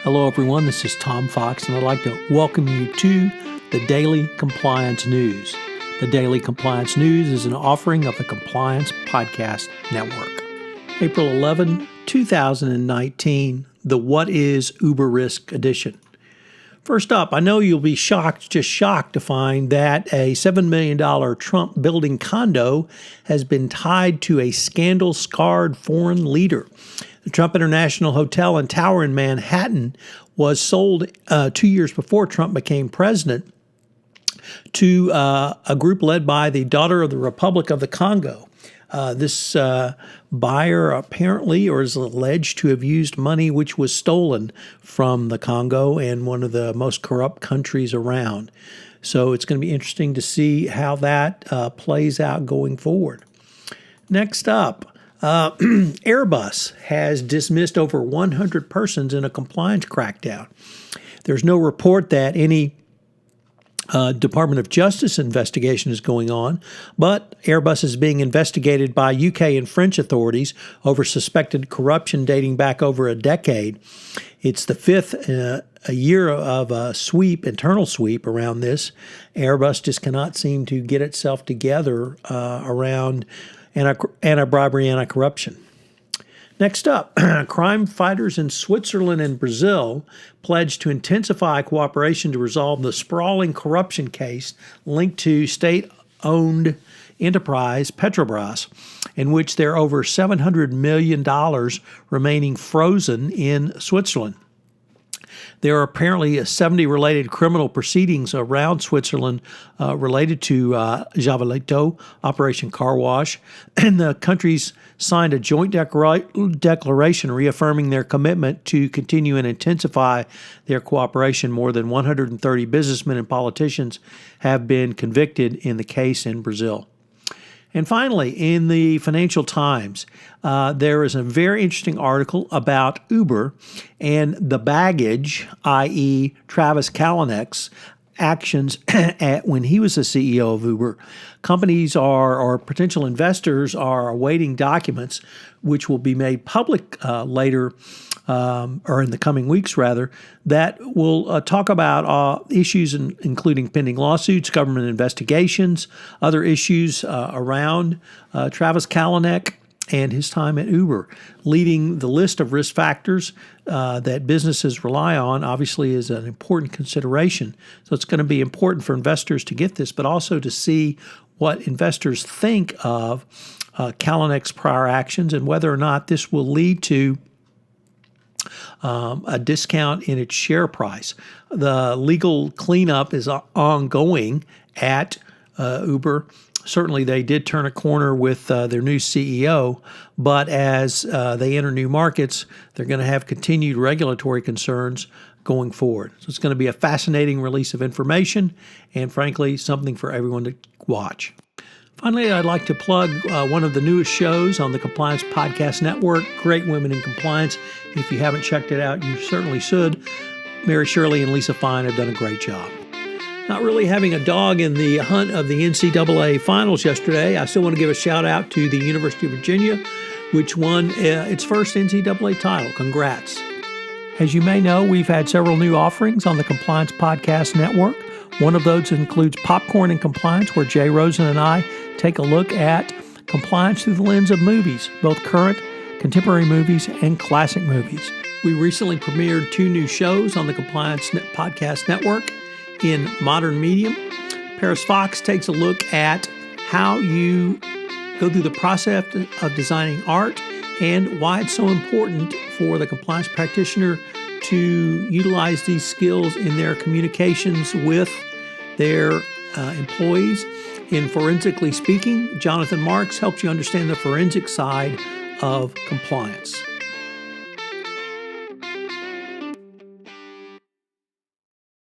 Hello, everyone. This is Tom Fox, and I'd like to welcome you to the Daily Compliance News. The Daily Compliance News is an offering of the Compliance Podcast Network. April 11, 2019, the What is Uber Risk Edition. First up, I know you'll be shocked to find that a $7 million Trump building condo has been tied to a scandal-scarred foreign leader. The Trump International Hotel and Tower in Manhattan was sold 2 years before Trump became president to a group led by the daughter of the Republic of the Congo. This buyer apparently, or is alleged to have used money which was stolen from the Congo and one of the most corrupt countries around. So it's going to be interesting to see how that plays out going forward. Next up, Airbus has dismissed over 100 persons in a compliance crackdown. There's no report that any Department of Justice investigation is going on, but Airbus is being investigated by UK and French authorities over suspected corruption dating back over a decade. It's the fifth a year of a internal sweep around this. Airbus just cannot seem to get itself together around anti-bribery, anti-corruption. Next up, crime fighters in Switzerland and Brazil pledged to intensify cooperation to resolve the sprawling corruption case linked to state-owned enterprise Petrobras, in which there are over $700 million remaining frozen in Switzerland. There are apparently 70 related criminal proceedings around Switzerland related to Javelito, Operation Car Wash, and the countries signed a joint declaration reaffirming their commitment to continue and intensify their cooperation. More than 130 businessmen and politicians have been convicted in the case in Brazil. And finally, in the Financial Times, there is a very interesting article about Uber and the baggage, i.e. Travis Kalanick's actions when he was the CEO of Uber. Companies or potential investors are awaiting documents which will be made public later or in the coming weeks, rather, that will talk about issues including pending lawsuits, government investigations, other issues around Travis Kalanick and his time at Uber. Leading the list of risk factors that businesses rely on, obviously, is an important consideration. So it's going to be important for investors to get this, but also to see what investors think of Kalanick's prior actions and whether or not this will lead to a discount in its share price. The legal cleanup is ongoing at Uber. Certainly, they did turn a corner with their new CEO, but as they enter new markets, they're going to have continued regulatory concerns going forward. So it's going to be a fascinating release of information and, frankly, something for everyone to watch. Finally, I'd like to plug one of the newest shows on the Compliance Podcast Network, Great Women in Compliance. If you haven't checked it out, you certainly should. Mary Shirley and Lisa Fine have done a great job. Not really having a dog in the hunt of the NCAA finals yesterday, I still want to give a shout out to the University of Virginia, which won its first NCAA title. Congrats. As you may know, we've had several new offerings on the Compliance Podcast Network. One of those includes Popcorn and Compliance, where Jay Rosen and I take a look at compliance through the lens of movies, both current, contemporary movies, and classic movies. We recently premiered 2 new shows on the Compliance Podcast Network. In Modern Medium, Paris Fox takes a look at how you go through the process of designing art and why it's so important for the compliance practitioner to utilize these skills in their communications with their employees. In Forensically Speaking, Jonathan Marks helps you understand the forensic side of compliance.